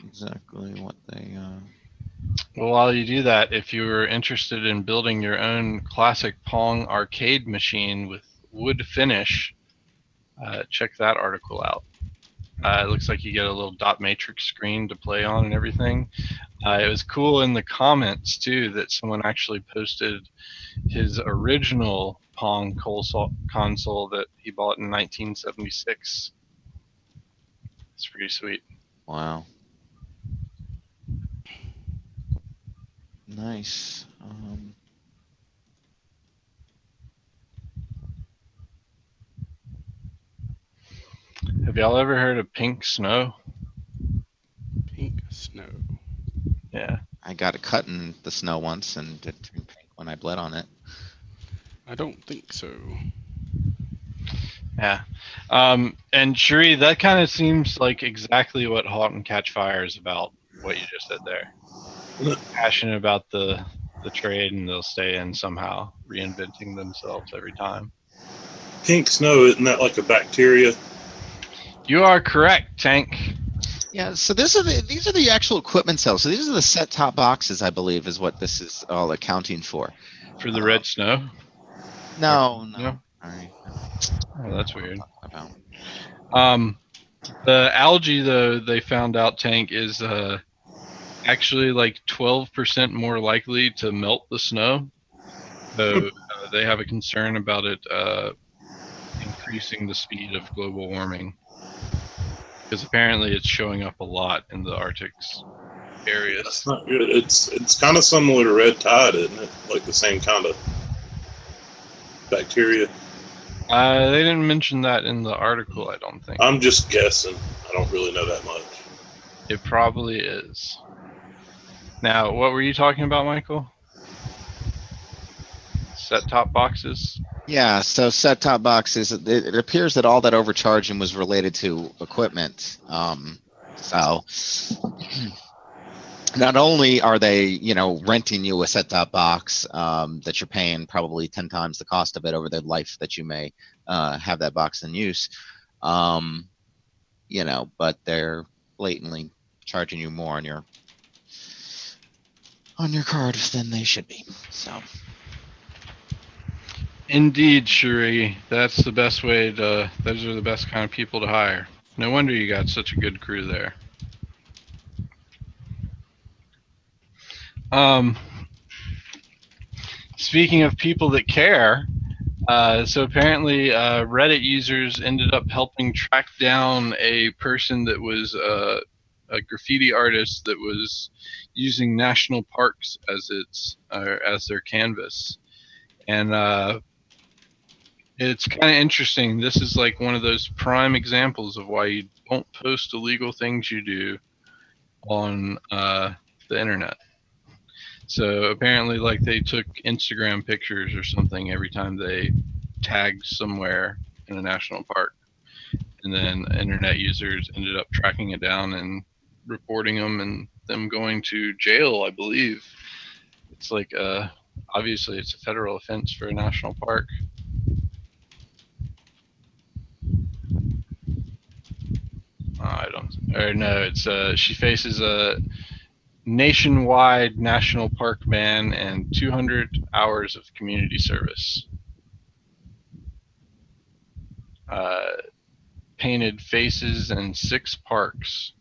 exactly what they. Well, while you do that, if you were interested in building your own classic Pong arcade machine with wood finish, check that article out. It looks like you get a little dot matrix screen to play on and everything. It was cool in the comments too that someone actually posted his original Pong console that he bought in 1976. It's pretty sweet. Wow. Nice. Have y'all ever heard of pink snow? Pink snow. Yeah. I got a cut in the snow once, and it turned pink when I bled on it. I don't think so. Yeah. And Shuri, that kind of seems like exactly what Halt and Catch Fire is about, what you just said there. Passionate about the trade, and they'll stay in somehow, reinventing themselves every time. Pink snow, isn't that like a bacteria? You are correct, Tank. Yeah, so these are the actual equipment sales. So these are the set-top boxes, I believe, is what this is all accounting for. For the red snow? No. No? Sorry. Oh, that's weird. About. The algae, though, they found out, Tank, is actually like 12% more likely to melt the snow. So they have a concern about it increasing the speed of global warming. Because apparently it's showing up a lot in the Arctic areas. That's not good. It's kind of similar to red tide, isn't it? Like the same kind of bacteria. They didn't mention that in the article, I don't think. I'm just guessing. I don't really know that much. It probably is. Now, what were you talking about, Michael? Set-top boxes? Yeah, so set-top boxes, it appears that all that overcharging was related to equipment. So not only are they, renting you a set-top box that you're paying probably 10 times the cost of it over the life that you may have that box in use, but they're blatantly charging you more on your card than they should be. So. Indeed, Shuri. That's the best way to. Those are the best kind of people to hire. No wonder you got such a good crew there. speaking of people that care, so apparently Reddit users ended up helping track down a person that was a graffiti artist that was using national parks as their canvas, and it's kind of interesting. This is like one of those prime examples of why you don't post illegal things you do on the internet. So apparently, like, they took Instagram pictures or something every time they tagged somewhere in a national park, and then internet users ended up tracking it down and reporting them, and them going to jail, I believe. It's like obviously it's a federal offense for a national park. It's she faces a nationwide national park ban and 200 hours of community service. Painted faces in 6 parks,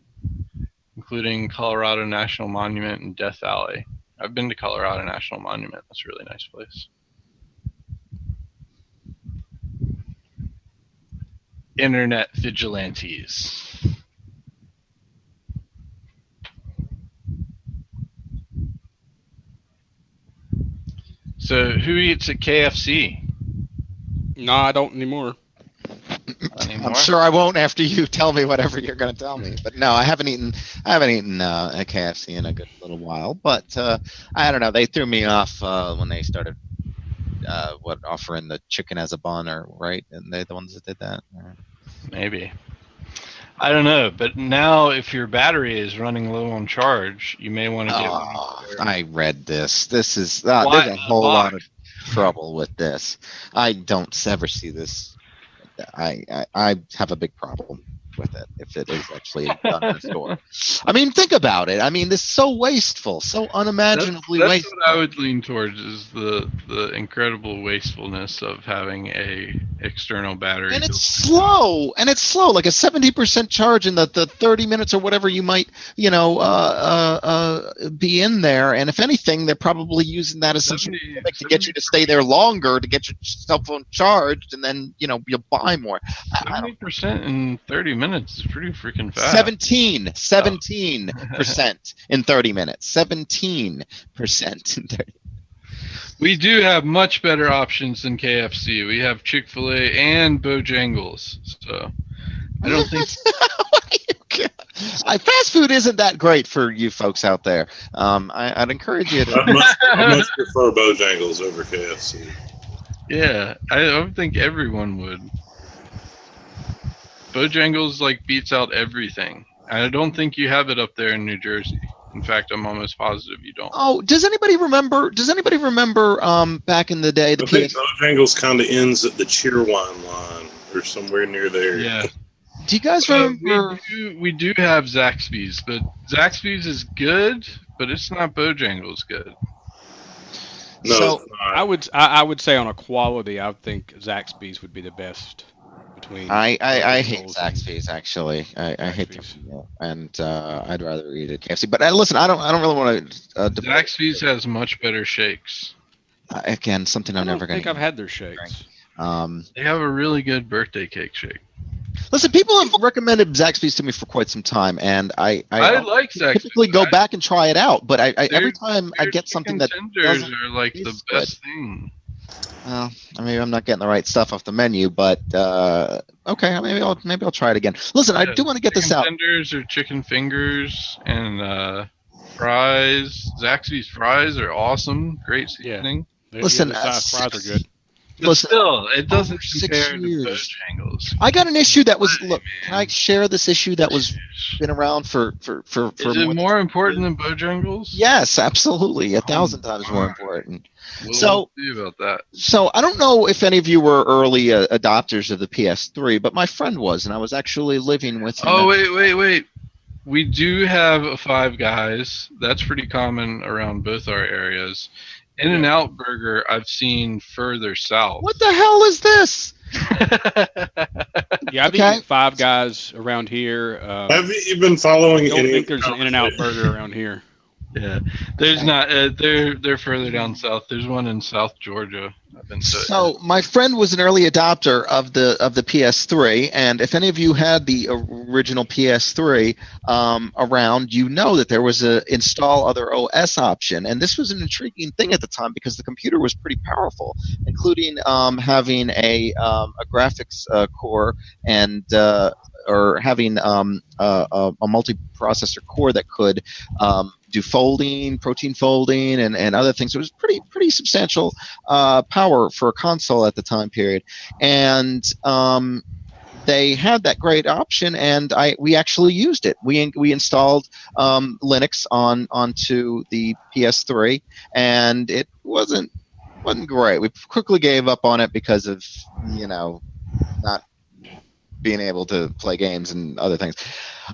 including Colorado National Monument and Death Valley. I've been to Colorado National Monument. That's a really nice place. Internet vigilantes. So who eats at KFC? No, I don't anymore. I'm sure I won't after you tell me whatever you're going to tell me. But no, I haven't eaten a KFC in a good little while. But I don't know. They threw me off when they started offering the chicken as a bun, right? And they're the ones that did that. Maybe. I don't know, but now if your battery is running low on charge, you may want to get one. I read this. This is there's a whole lot of trouble with this. I don't ever see this. I have a big problem with it if it is actually done in a store. I mean, think about it. I mean, this is so wasteful, so unimaginably that's wasteful. What I would lean towards is the incredible wastefulness of having a external battery. And it's slow. Like a 70% charge in the 30 minutes or whatever you might, be in there. And if anything, they're probably using that as some gimmick to get you to stay there longer, to get your cell phone charged, and then, you'll buy more. 70% in 30 minutes is pretty freaking fast. 17% in 30 minutes. 17% in 30. We do have much better options than KFC. We have Chick-fil-A and Bojangles. So I don't think fast food isn't that great for you folks out there. I'd encourage you to. I much prefer Bojangles over KFC. Yeah, I don't think everyone would. Bojangles beats out everything. I don't think you have it up there in New Jersey. In fact, I'm almost positive you don't. Oh, does anybody remember back in the day I think Bojangles kind of ends at the Cheerwine line or somewhere near there. Yeah. Do you guys remember? We do have Zaxby's, but Zaxby's is good, but it's not Bojangles good. No, so it's not. I would say on a quality, I would think Zaxby's would be the best. I hate Zaxby's actually. I hate them, and I'd rather eat at KFC. But listen, I don't really want to. Zaxby's has much better shakes. Again, something I'm never going to. I think I've had their shakes. They have a really good birthday cake shake. Listen, people have recommended Zaxby's to me for quite some time, and I like Zaxby's. Typically go back and try it out, but every time I get something that tenders are like the best thing. Well, maybe I'm not getting the right stuff off the menu, but okay, maybe I'll try it again. Listen, I do want to get this out. Tenders or chicken fingers and fries. Zaxby's fries are awesome. Great seasoning. Yeah. Listen, fries are good. But still, it doesn't compare to Bojangles. I got an issue that was. Look, can I share this issue that was been around for? Is it more important than Bojangles? Yes, absolutely, 1,000 times more important. We'll see about that. So I don't know if any of you were early adopters of the PS3, but my friend was, and I was actually living with him. Oh, wait. We do have a Five Guys. That's pretty common around both our areas. In-N-Out Burger, I've seen further south. What the hell is this? Yeah, I've eaten Five Guys around here. Have you been following I don't any? think there's an In-N-Out Burger around here. Yeah, there's not. They're further down south. There's one in South Georgia. I've been to. So my friend was an early adopter of the PS3, and if any of you had the original PS3 around, you know that there was a install other OS option, and this was an intriguing thing at the time because the computer was pretty powerful, including having a graphics core and or having a multi-processor core that could do folding, protein folding, and other things. So it was pretty substantial power for a console at the time period, and they had that great option, and we actually used it. We installed Linux onto the PS3, and it wasn't great. We quickly gave up on it because of not being able to play games and other things.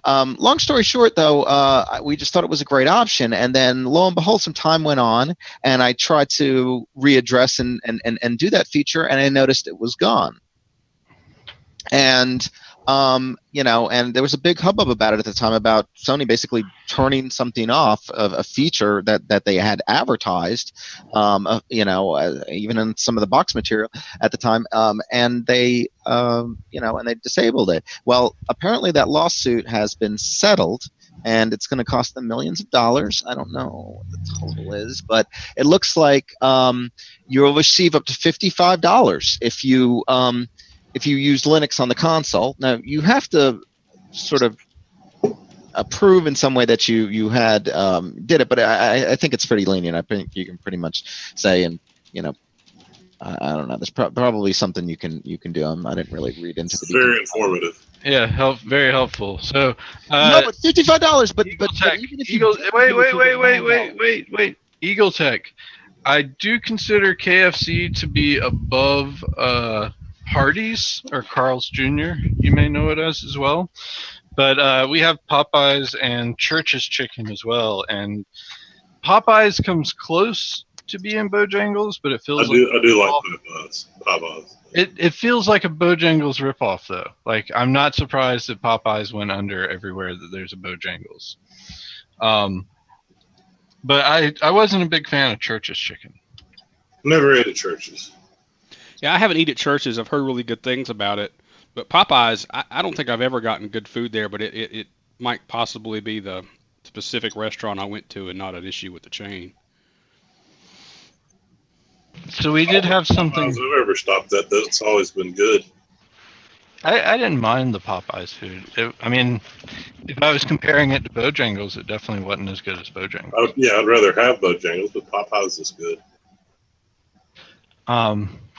Long story short, though, we just thought it was a great option, and then lo and behold, some time went on, and I tried to readdress and do that feature, and I noticed it was gone. And and there was a big hubbub about it at the time, about Sony basically turning something off of a feature that they had advertised, even in some of the box material at the time, and they and they disabled it. Well, apparently that lawsuit has been settled, and it's going to cost them millions of dollars. I don't know what the total is, but it looks like you'll receive up to $55 if you use Linux on the console. Now, you have to sort of prove in some way that you had did it, but I think it's pretty lenient. I think you can pretty much say, and I don't know. There's probably something you can do. I didn't really read into the details. Very informative. Yeah, very helpful. So no, but $55. But Eagle but Tech. even if Eagle, you wait. Eagle Tech. I do consider KFC to be above Hardee's or Carl's Jr. You may know it as well. But we have Popeyes and Church's Chicken as well. And Popeyes comes close to being Bojangles, but it feels I do like Popeyes. It feels like a Bojangles ripoff, though. Like, I'm not surprised that Popeyes went under everywhere that there's a Bojangles. But I wasn't a big fan of Church's Chicken. Never ate at Church's. Yeah, I haven't eaten at Church's. I've heard really good things about it. But Popeyes, I don't think I've ever gotten good food there, but it might possibly be the specific restaurant I went to and not an issue with the chain. So we did have something. I've ever stopped at. That's always been good. I didn't mind the Popeyes food. I mean, if I was comparing it to Bojangles, it definitely wasn't as good as Bojangles. I'd rather have Bojangles, but Popeyes is good.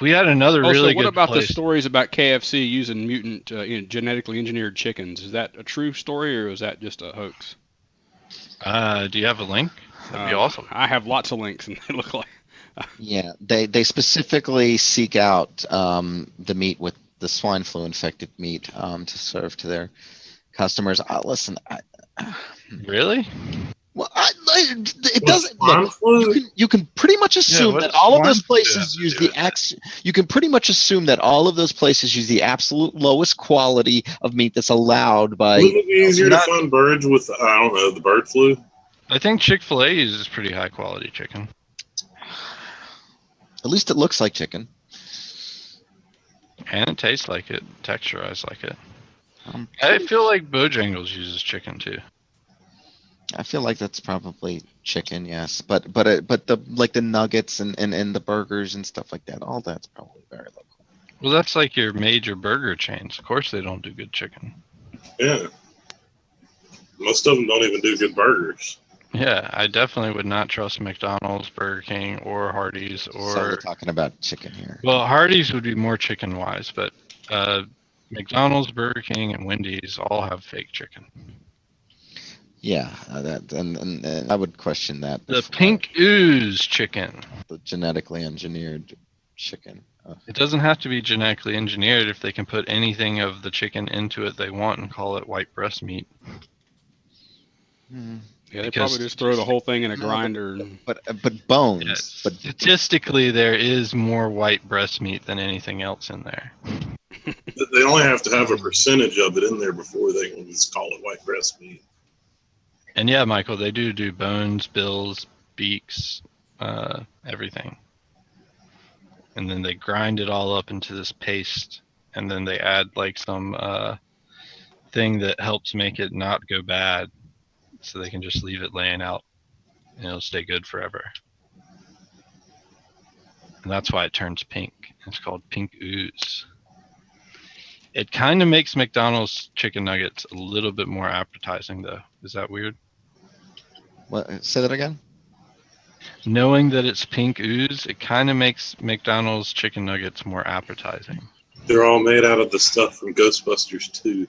We had another really good what about place. the stories about KFC using mutant, genetically engineered chickens? Is that a true story, or is that just a hoax? Do you have a link? That'd be awesome. I have lots of links, and they look like. Yeah, they specifically seek out the meat with the swine flu infected meat to serve to their customers. Listen, Really? Well, it doesn't. Look, you can pretty much assume that all of those places use the You can pretty much assume that all of those places use the absolute lowest quality of meat that's allowed by. Wouldn't it be easier to find birds with the bird flu? I think Chick-fil-A uses pretty high quality chicken. At least it looks like chicken. And it tastes like it, texturized like it. I feel like Bojangles uses chicken too. I feel like that's probably chicken, yes. But the nuggets and the burgers and stuff like that, all that's probably very local. Well, that's like your major burger chains. Of course they don't do good chicken. Yeah. Most of them don't even do good burgers. Yeah, I definitely would not trust McDonald's, Burger King, or Hardee's. So we're talking about chicken here. Well, Hardee's would be more chicken-wise, but McDonald's, Burger King, and Wendy's all have fake chicken. Yeah, and I would question that. The pink ooze chicken. The genetically engineered chicken. It doesn't have to be genetically engineered if they can put anything of the chicken into it they want and call it white breast meat. Yeah, they probably just throw the whole thing in a grinder. But bones. Yes. But statistically, there is more white breast meat than anything else in there. They only have to have a percentage of it in there before they can just call it white breast meat. And yeah, Michael, they do bones, bills, beaks, everything. And then they grind it all up into this paste, and then they add like some thing that helps make it not go bad, so they can just leave it laying out and it'll stay good forever. And that's why it turns pink. It's called pink ooze. It kind of makes McDonald's chicken nuggets a little bit more appetizing, though. Is that weird? What? Say that again. Knowing that it's pink ooze, it kind of makes McDonald's chicken nuggets more appetizing. They're all made out of the stuff from Ghostbusters 2.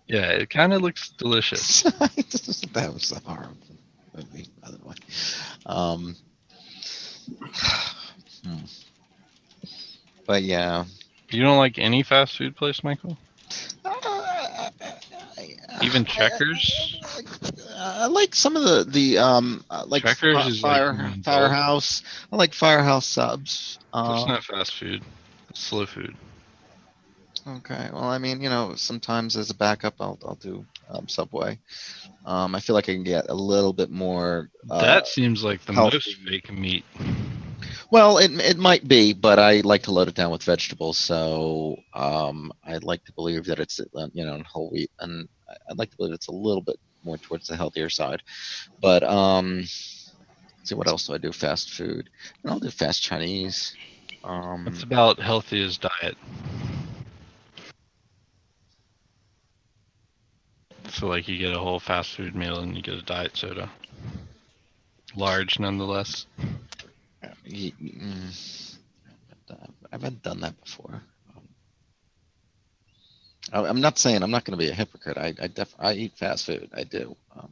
Yeah, it kind of looks delicious. That was a horrible movie, by the way. But yeah. You don't like any fast food place, Michael? Even Checkers? I like some of the like Checkers is Firehouse. I like Firehouse subs. That's not fast food. It's slow food. Okay. Well, I mean, sometimes as a backup, I'll do Subway. I feel like I can get a little bit more. That seems like the healthy. most fake meat. Well, it might be, but I like to load it down with vegetables, so I'd like to believe that it's whole wheat, and I'd like to believe it's a little bit more towards the healthier side. But let's see, what else do I do? Fast food. I'll do fast Chinese. It's about healthy as diet. So like you get a whole fast food meal and you get a diet soda. Large nonetheless. I haven't done that before. I'm not saying I'm not going to be a hypocrite. I eat fast food. I do. I'm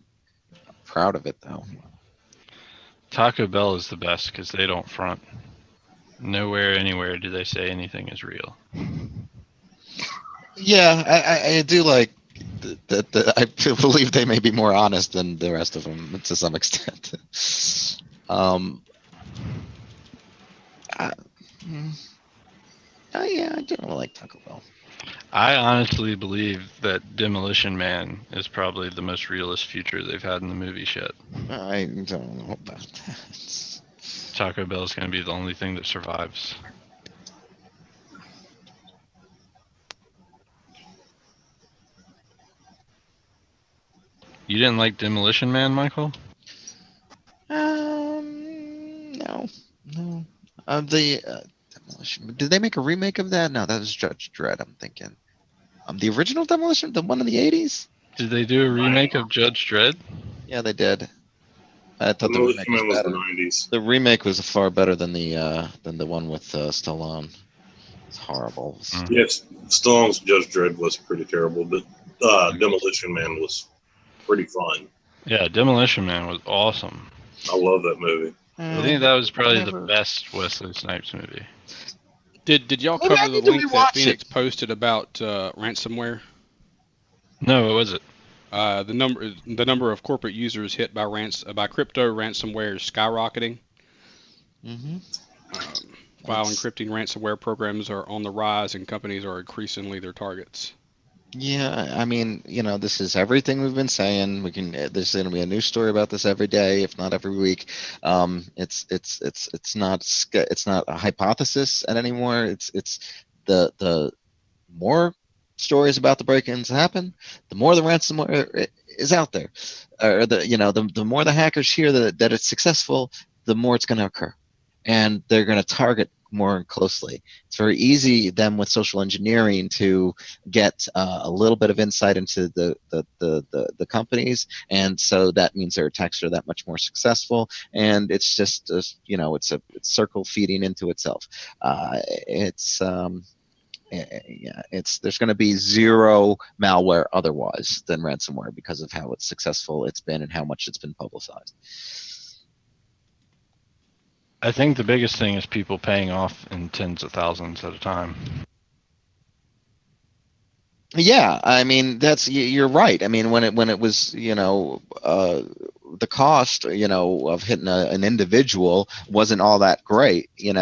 proud of it though. Taco Bell is the best because they don't front. Nowhere, anywhere do they say anything is real. Yeah, I do like that. I believe they may be more honest than the rest of them to some extent. Yeah, I generally like Taco Bell. I honestly believe that Demolition Man is probably the most realist future they've had in the movie shit. I don't know about that. Taco Bell is going to be the only thing that survives. You didn't like Demolition Man, Michael? No. The Demolition. Did they make a remake of that? No, that was Judge Dredd. I'm thinking. The original Demolition, the one in the '80s. Did they do a remake of Judge Dredd? Yeah, they did. I thought the remake was better. The remake was far better than the one with Stallone. It's horrible. Yes, Stallone's Judge Dredd was pretty terrible, but Demolition Man was pretty fun. Yeah, Demolition Man was awesome. I love that movie. I think that was probably the best Wesley Snipes movie. Did y'all cover the link that Phoenix posted about ransomware? No, what was it? The number of corporate users hit by crypto ransomware is skyrocketing. While encrypting ransomware programs are on the rise and companies are increasingly their targets. Yeah, I mean, this is everything we've been saying. There's going to be a new story about this every day, if not every week. It's not a hypothesis anymore. It's the more stories about the break-ins happen, the more the ransomware is out there, or the more the hackers hear that it's successful, the more it's going to occur, and they're going to target more closely. It's very easy then with social engineering to get a little bit of insight into the companies, and so that means their attacks are that much more successful. And it's just it's circle feeding into itself. There's going to be zero malware otherwise than ransomware because of how successful it's been and how much it's been publicized. I think the biggest thing is people paying off in tens of thousands at a time. Yeah, I mean you're right. I mean when it was the cost of hitting an individual wasn't all that great. You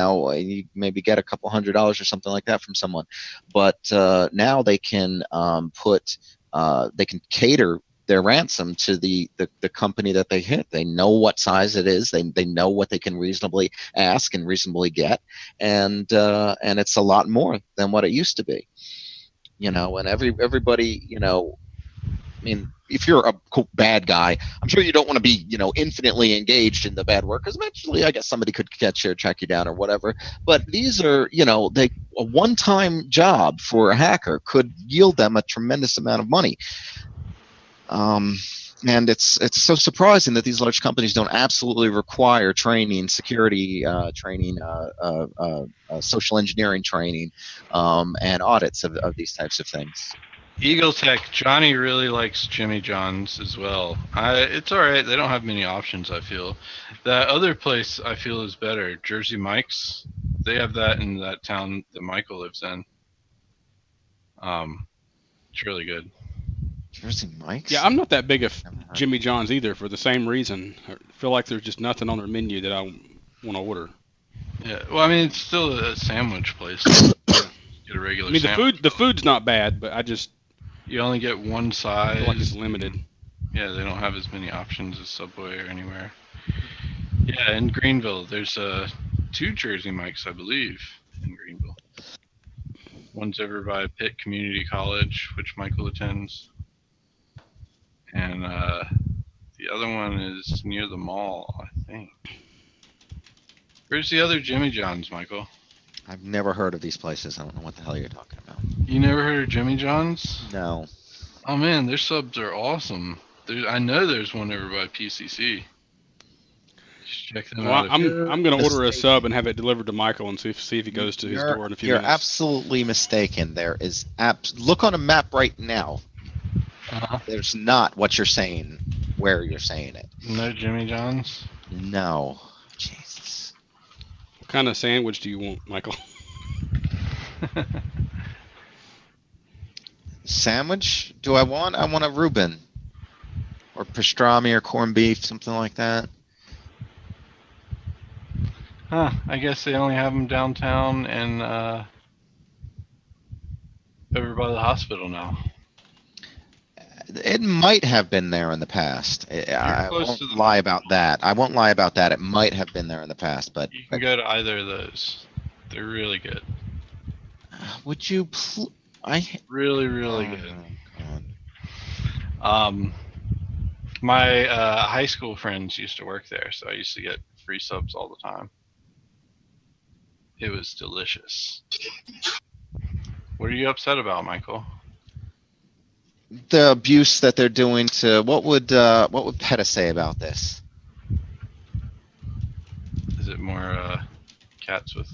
maybe get a couple $100 or something like that from someone, but now they can they can cater their ransom to the company that they hit. They know what size it is. They know what they can reasonably ask and reasonably get, and it's a lot more than what it used to be. And everybody, I mean, if you're a bad guy, I'm sure you don't want to be, infinitely engaged in the bad work, because eventually, I guess somebody could catch you or track you down or whatever. But these are, a one-time job for a hacker could yield them a tremendous amount of money. And it's so surprising that these large companies don't absolutely require training, security training, social engineering training, and audits of these types of things. Eagle Tech, Johnny really likes Jimmy John's as well. It's all right. They don't have many options, I feel. That other place I feel is better, Jersey Mike's. They have that in that town that Michael lives in. It's really good. Jersey Mike's? Yeah, I'm not that big of Jimmy John's either, for the same reason. I feel like there's just nothing on their menu that I want to order. Yeah, well, I mean, it's still a sandwich place. Get a regular sandwich. The food's not bad, but you only get one size. I feel like it's limited. Yeah, they don't have as many options as Subway or anywhere. Yeah, in Greenville, there's 2 Jersey Mike's, I believe, in Greenville. One's over by Pitt Community College, which Michael attends. And the other one is near the mall, I think. Where's the other Jimmy John's, Michael? I've never heard of these places. I don't know what the hell you're talking about. You never heard of Jimmy John's? No. Oh man, their subs are awesome. I know there's one over by PCC. Just check them out. I'm going to order a sub and have it delivered to Michael and see if he goes to his door in a few minutes. You're absolutely mistaken. There is look on a map right now. There's not what you're saying where you're saying it. No Jimmy John's? No. Jesus. What kind of sandwich do you want, Michael? Sandwich? Do I want? I want a Reuben. Or pastrami or corned beef, something like that. Huh, I guess they only have them downtown and over by the hospital now. It might have been there in the past. I won't lie about that. I won't lie about that. It might have been there in the past, but you can go to either of those. They're really good. Would you? Really good. God. My high school friends used to work there, so I used to get free subs all the time. It was delicious. What are you upset about, Michael? The abuse that they're doing to what would PETA say about this? Is it more cats with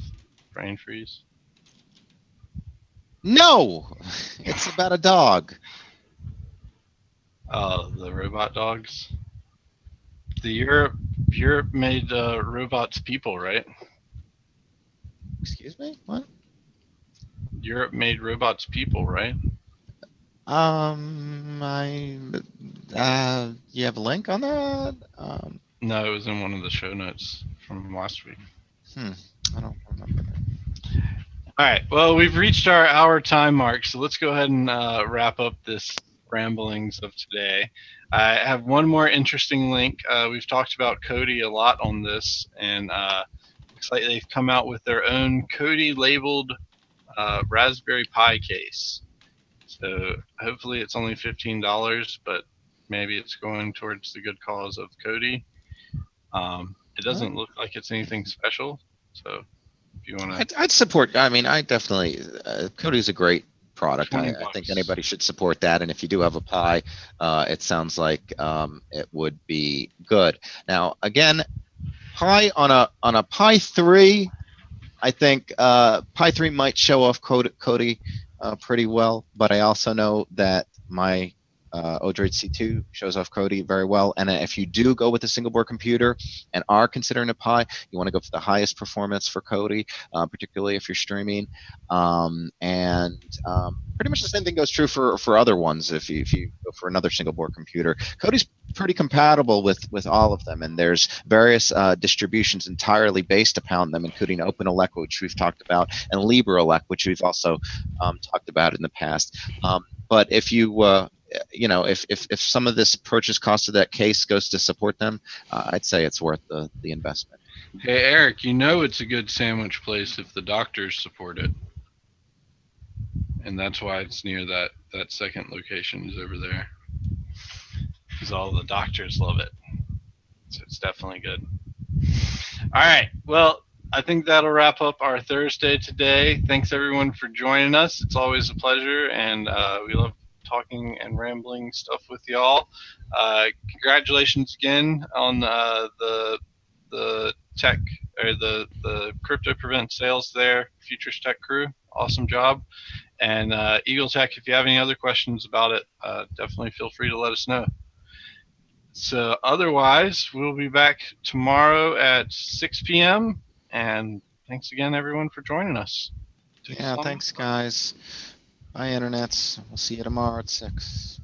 brain freeze? No, it's about a dog. Oh, the robot dogs. The Europe made robots people, right? Excuse me? What? Europe made robots people, right? You have a link on that? No, it was in one of the show notes from last week. I don't remember that. All right. Well, we've reached our hour time mark, so let's go ahead and wrap up this ramblings of today. I have one more interesting link. We've talked about Kodi a lot on this, and looks like they've come out with their own Kodi labeled Raspberry Pi case. So hopefully it's only $15, but maybe it's going towards the good cause of Kodi. It doesn't look like it's anything special, so if you want to, I'd support. I mean, I definitely. Kodi's a great product. I think anybody should support that. And if you do have a Pi, it sounds like it would be good. Now, again, Pi on a Pi 3, I think Pi 3 might show off Kodi pretty well, but I also know that my Odroid C2 shows off Kodi very well. And if you do go with a single board computer and are considering a Pi, you want to go for the highest performance for Kodi, particularly if you're streaming. Pretty much the same thing goes true for other ones. If you go for another single board computer, Kodi's pretty compatible with all of them, and there's various distributions entirely based upon them, including OpenELEC, which we've talked about, and LibreOffice, which we've also talked about in the past. But if you if some of this purchase cost of that case goes to support them, I'd say it's worth the investment. Hey, Eric, it's a good sandwich place if the doctors support it. And that's why it's near that second location is over there. Because all the doctors love it. So it's definitely good. All right. Well, I think that'll wrap up our Thursday today. Thanks, everyone, for joining us. It's always a pleasure, and we love talking and rambling stuff with y'all. Congratulations again on the tech or the crypto prevent sales there, Futures Tech crew. Awesome job. And Eagle Tech, if you have any other questions about it, definitely feel free to let us know. So otherwise, we'll be back tomorrow at 6 p.m. And thanks again, everyone, for joining us. Thanks, guys. Bye, internets. We'll see you tomorrow at 6.